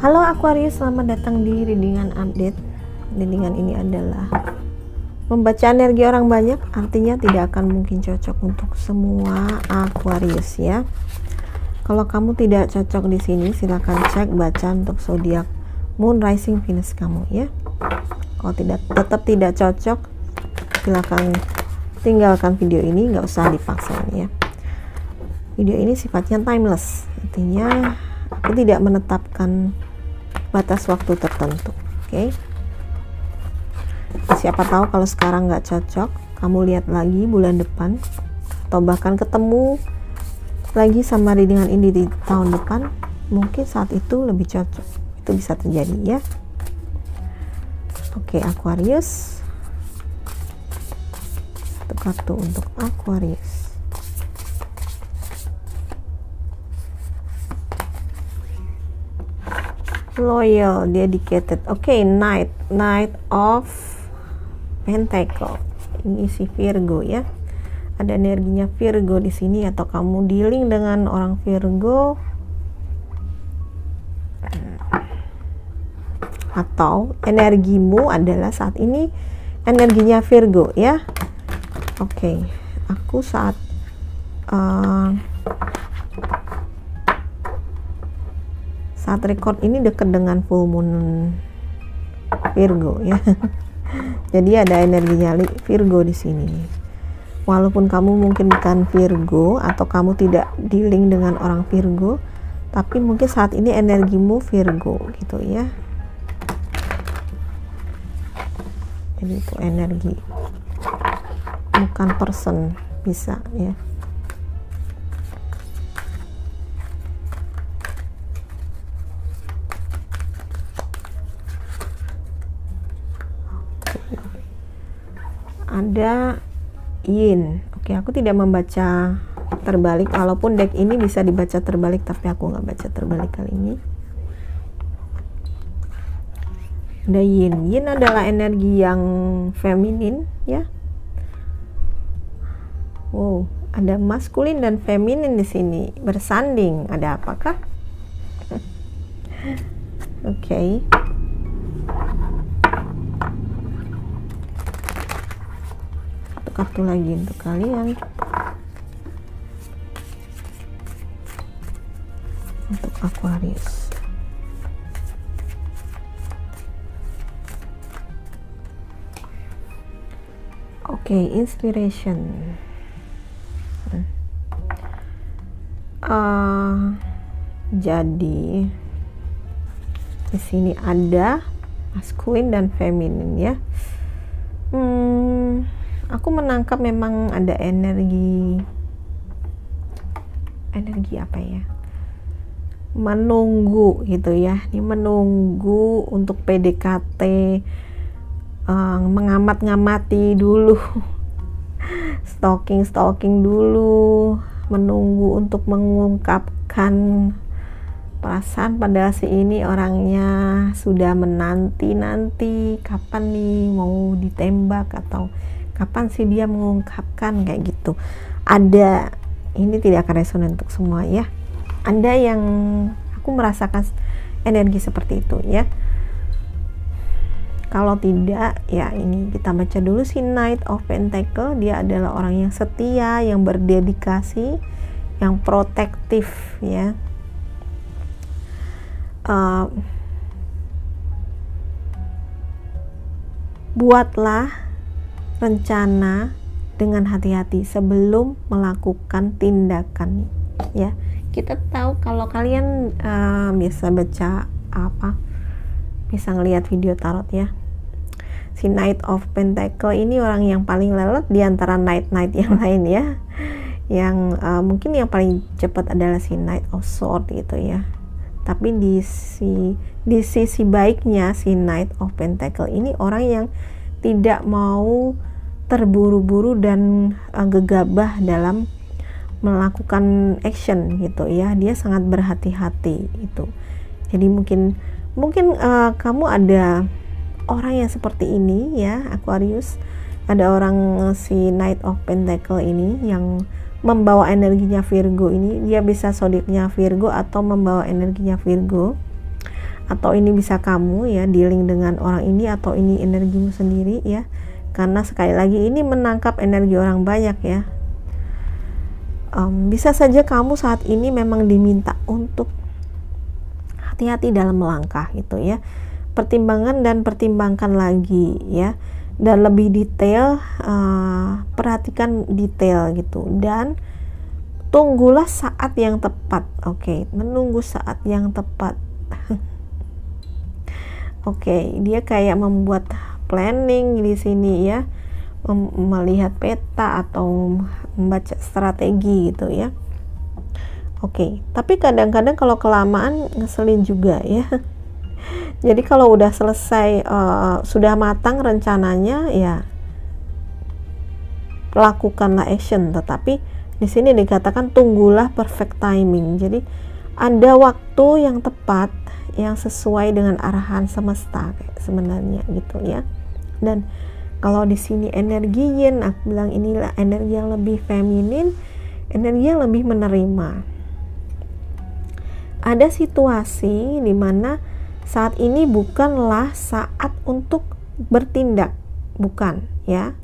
Halo Aquarius, selamat datang di readingan update. Readingan ini adalah membaca energi orang banyak, artinya tidak akan mungkin cocok untuk semua Aquarius ya. Kalau kamu tidak cocok di sini, silakan cek baca untuk zodiak Moon, Rising, Venus kamu ya. Kalau tetap tidak cocok, silakan tinggalkan video ini, nggak usah dipaksain ya. Video ini sifatnya timeless, artinya aku tidak menetapkan batas waktu tertentu. Oke. Siapa tahu kalau sekarang nggak cocok, kamu lihat lagi bulan depan, atau bahkan ketemu lagi sama readingan ini di tahun depan, mungkin saat itu lebih cocok. Itu bisa terjadi ya. Oke, Aquarius. Satu kartu untuk Aquarius. Loyal, dedicated. Oke, Knight of Pentacle. Ini si Virgo ya. Ada energinya Virgo di sini, atau kamu dealing dengan orang Virgo, atau energimu adalah saat ini energinya Virgo ya. Oke, aku saat record ini dekat dengan full moon Virgo ya. Jadi ada energinya Virgo di sini. Walaupun kamu mungkin bukan Virgo atau kamu tidak dealing dengan orang Virgo, tapi mungkin saat ini energimu Virgo gitu ya. Jadi itu energi, bukan person, bisa ya. Ada Yin. Oke, aku tidak membaca terbalik, walaupun deck ini bisa dibaca terbalik, tapi aku nggak baca terbalik kali ini. Ada Yin. Yin adalah energi yang feminin ya. Wow, ada maskulin dan feminin di sini bersanding. Ada apakah? Oke. Kartu lagi untuk kalian, untuk Aquarius. Oke, inspiration. Jadi di sini ada maskulin dan feminin ya. Aku menangkap memang ada energi apa ya, menunggu gitu ya. Ini menunggu untuk PDKT, mengamat-ngamati dulu, stalking dulu, menunggu untuk mengungkapkan perasaan pada si ini. Orangnya sudah menanti kapan nih mau ditembak, atau kapan sih dia mengungkapkan, kayak gitu. Ada, ini tidak akan resonan untuk semua ya. Anda yang aku merasakan energi seperti itu ya. Kalau tidak ya, ini kita baca dulu si Knight of Pentacle. Dia adalah orang yang setia, yang berdedikasi, yang protektif ya. Buatlah rencana dengan hati-hati sebelum melakukan tindakan ya. Kita tahu kalau kalian biasa baca bisa ngelihat video tarot ya, si Knight of Pentacle ini orang yang paling lelet di antara knight yang lain ya. Yang mungkin yang paling cepat adalah si Knight of Swords gitu ya. Tapi di sisi baiknya si Knight of Pentacle ini orang yang tidak mau terburu-buru dan gegabah dalam melakukan action gitu ya. Dia sangat berhati-hati itu. Jadi mungkin kamu ada orang yang seperti ini ya, Aquarius. Ada orang si Knight of Pentacle ini yang membawa energinya Virgo ini. Dia bisa zodiaknya Virgo atau membawa energinya Virgo. atau ini bisa kamu ya dealing dengan orang ini, atau ini energimu sendiri ya, karena sekali lagi ini menangkap energi orang banyak ya. Bisa saja kamu saat ini memang diminta untuk hati-hati dalam melangkah gitu ya, pertimbangan dan pertimbangkan lagi ya, dan lebih detail, perhatikan detail gitu, dan tunggulah saat yang tepat. Oke, menunggu saat yang tepat. Oke, dia kayak membuat planning di sini ya, melihat peta atau membaca strategi gitu ya. Oke, tapi kadang-kadang kalau kelamaan ngeselin juga ya. Jadi kalau udah selesai, sudah matang rencananya ya, lakukanlah action. Tetapi di sini dikatakan tunggulah perfect timing. Jadi ada waktu yang tepat yang sesuai dengan arahan semesta sebenarnya gitu ya. Dan kalau di sini energi yin, aku bilang inilah energi yang lebih feminin, energi yang lebih menerima. Ada situasi di mana saat ini bukanlah saat untuk bertindak, bukan ya.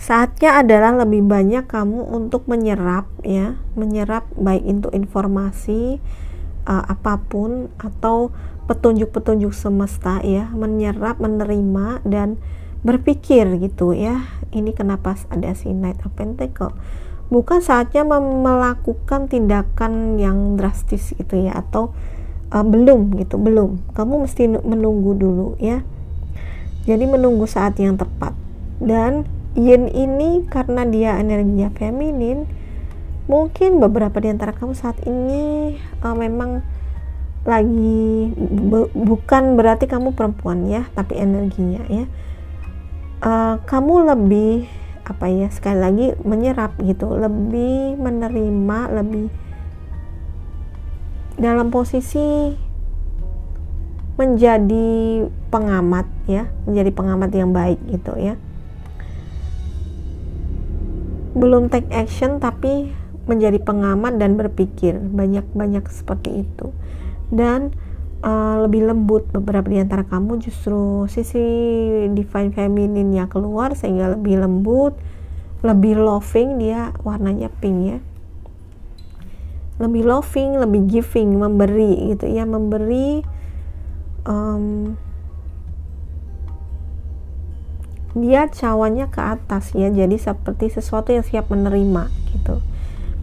Saatnya adalah lebih banyak kamu untuk menyerap ya, menyerap baik itu informasi apapun atau petunjuk-petunjuk semesta ya, menyerap, menerima dan berpikir gitu ya. Ini kenapa ada si Knight of Pentacle. Bukan saatnya melakukan tindakan yang drastis gitu ya, atau belum gitu, belum. Kamu mesti menunggu dulu ya. Jadi menunggu saat yang tepat. Dan yin ini karena dia energinya feminin, mungkin beberapa di antara kamu saat ini memang lagi bukan berarti kamu perempuan ya, tapi energinya ya. Kamu lebih apa ya, sekali lagi menyerap gitu, lebih menerima, lebih dalam posisi menjadi pengamat ya, menjadi pengamat yang baik gitu ya. Belum take action tapi menjadi pengamat dan berpikir, banyak seperti itu. Dan lebih lembut, beberapa di antara kamu justru sisi divine feminine-nya keluar sehingga lebih lembut, lebih loving, dia warnanya pink ya. Lebih loving, lebih giving, memberi gitu ya, memberi dia cawannya ke atas ya, jadi seperti sesuatu yang siap menerima gitu.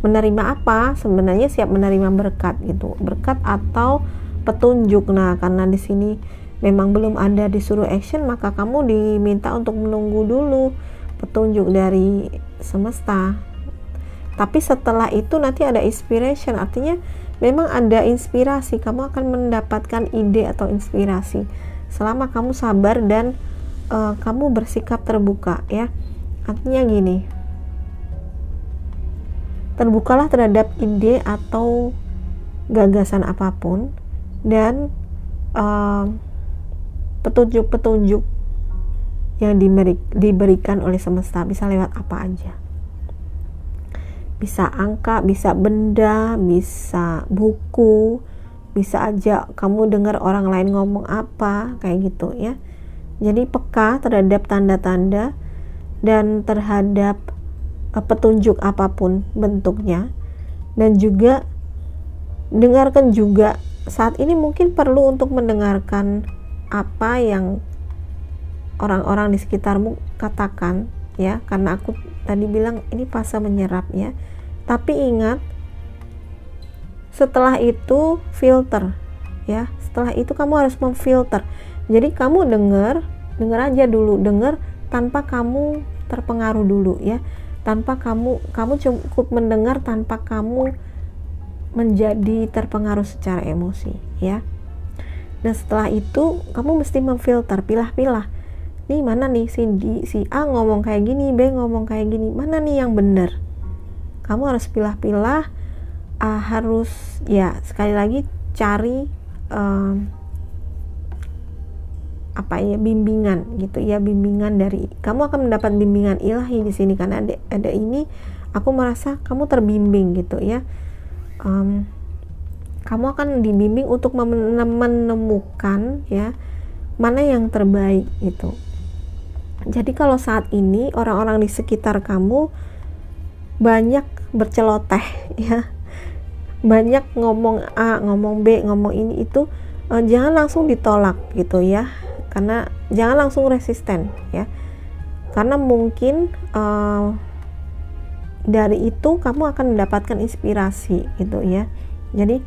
Menerima apa? Sebenarnya siap menerima berkat gitu, berkat atau petunjuk. Nah, karena di sini memang belum ada disuruh action, maka kamu diminta untuk menunggu dulu petunjuk dari semesta. Tapi setelah itu nanti ada inspiration, artinya memang ada inspirasi, kamu akan mendapatkan ide atau inspirasi selama kamu sabar dan kamu bersikap terbuka ya. Artinya gini, terbukalah terhadap ide atau gagasan apapun, dan petunjuk-petunjuk yang diberikan oleh semesta bisa lewat apa aja, bisa angka, bisa benda, bisa buku, bisa aja kamu dengar orang lain ngomong apa kayak gitu ya. Jadi peka terhadap tanda-tanda dan terhadap petunjuk apapun bentuknya, dan juga dengarkan juga. Saat ini mungkin perlu untuk mendengarkan apa yang orang-orang di sekitarmu katakan ya, karena aku tadi bilang ini fase menyerap ya. Tapi ingat, setelah itu filter ya, setelah itu kamu harus memfilter. Jadi kamu dengar aja dulu, dengar tanpa kamu terpengaruh dulu ya, tanpa kamu cukup mendengar tanpa kamu menjadi terpengaruh secara emosi ya. Dan setelah itu kamu mesti memfilter, pilah-pilah nih, mana nih si A ngomong kayak gini, B ngomong kayak gini, mana nih yang benar. Kamu harus pilah-pilah, harus ya, sekali lagi cari bimbingan gitu ya, bimbingan dari, kamu akan mendapat bimbingan ilahi di sini karena ada ini, aku merasa kamu terbimbing gitu ya. kamu akan dibimbing untuk menemukan ya mana yang terbaik gitu. Jadi kalau saat ini orang-orang di sekitar kamu banyak berceloteh ya, banyak ngomong A, ngomong B, ngomong ini itu, jangan langsung ditolak gitu ya, karena jangan langsung resisten ya, karena mungkin dari itu kamu akan mendapatkan inspirasi gitu ya. Jadi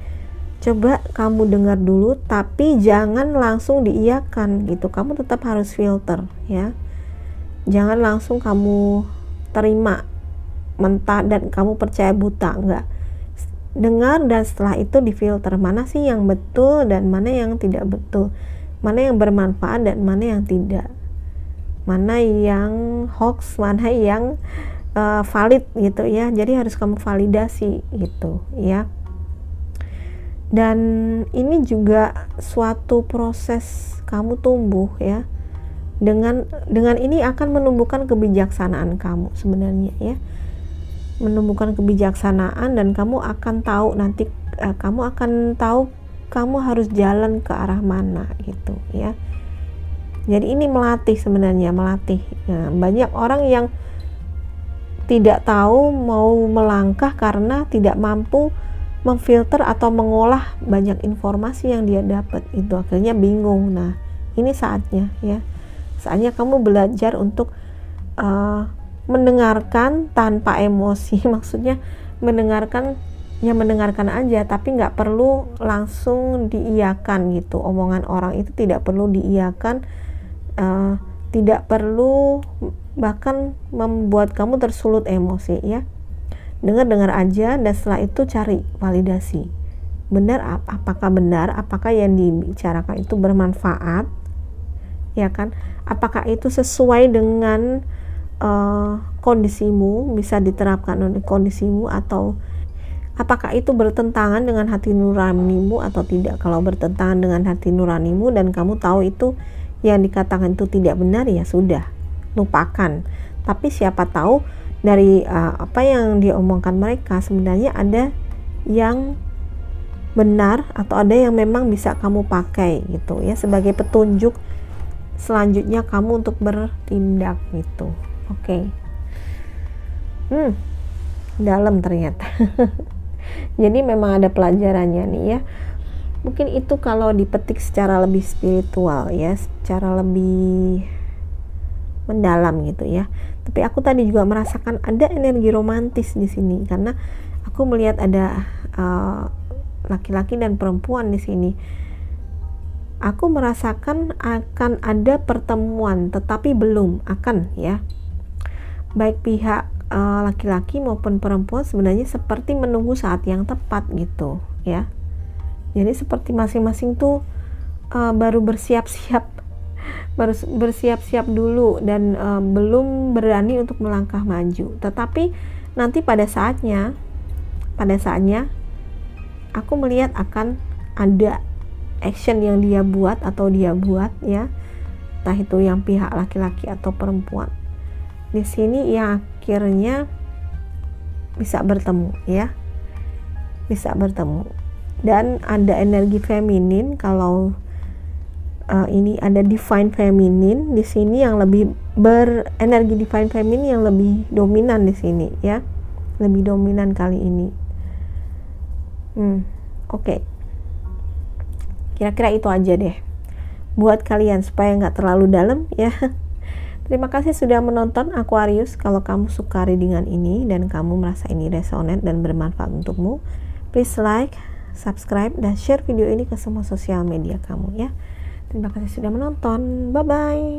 coba kamu dengar dulu, tapi jangan langsung diiyakan gitu, kamu tetap harus filter ya. Jangan langsung kamu terima mentah dan kamu percaya buta, enggak. Dengar dan setelah itu difilter, mana sih yang betul dan mana yang tidak betul, mana yang bermanfaat dan mana yang tidak, mana yang hoax, mana yang valid gitu ya. Jadi harus kamu validasi gitu ya. Dan ini juga suatu proses kamu tumbuh ya. Dengan ini akan menumbuhkan kebijaksanaan kamu sebenarnya ya, menumbuhkan kebijaksanaan, dan kamu akan tahu nanti kamu akan tahu kamu harus jalan ke arah mana gitu ya. Jadi ini melatih sebenarnya, melatih. Nah, banyak orang yang tidak tahu mau melangkah karena tidak mampu memfilter atau mengolah banyak informasi yang dia dapat, itu akhirnya bingung. Nah, ini saatnya ya. Saatnya kamu belajar untuk mendengarkan tanpa emosi. Maksudnya mendengarkan ya, mendengarkan aja, tapi nggak perlu langsung diiyakan gitu. Omongan orang itu tidak perlu diiyakan, tidak perlu bahkan membuat kamu tersulut emosi ya. Dengar aja, dan setelah itu cari validasi. Benar, apakah benar, apakah yang dibicarakan itu bermanfaat ya kan, apakah itu sesuai dengan kondisimu, bisa diterapkan oleh kondisimu, atau apakah itu bertentangan dengan hati nuranimu atau tidak. Kalau bertentangan dengan hati nuranimu dan kamu tahu itu yang dikatakan itu tidak benar, ya sudah, lupakan. Tapi siapa tahu dari apa yang diomongkan mereka sebenarnya ada yang benar, atau ada yang memang bisa kamu pakai gitu ya, sebagai petunjuk selanjutnya kamu untuk bertindak gitu. Oke. Dalam ternyata. Jadi memang ada pelajarannya nih ya. Mungkin itu kalau dipetik secara lebih spiritual ya, secara lebih mendalam gitu ya. Tapi aku tadi juga merasakan ada energi romantis di sini, karena aku melihat ada laki-laki dan perempuan di sini. Aku merasakan akan ada pertemuan, tetapi belum akan ya. Baik pihak laki-laki maupun perempuan sebenarnya seperti menunggu saat yang tepat gitu ya. Jadi seperti masing-masing tuh baru bersiap-siap dulu, dan belum berani untuk melangkah maju. Tetapi nanti pada saatnya aku melihat akan ada action yang dia buat ya, entah itu yang pihak laki-laki atau perempuan. Di sini yang akhirnya bisa bertemu ya, bisa bertemu, dan ada energi feminin. Kalau ini ada divine feminine di sini yang lebih berenergi, divine feminine yang lebih dominan di sini ya, lebih dominan kali ini. Oke. Kira-kira itu aja deh buat kalian supaya nggak terlalu dalam ya. Terima kasih sudah menonton Aquarius. Kalau kamu suka readingan ini dan kamu merasa ini resonate dan bermanfaat untukmu, please like, subscribe, dan share video ini ke semua sosial media kamu ya. Terima kasih sudah menonton. Bye bye.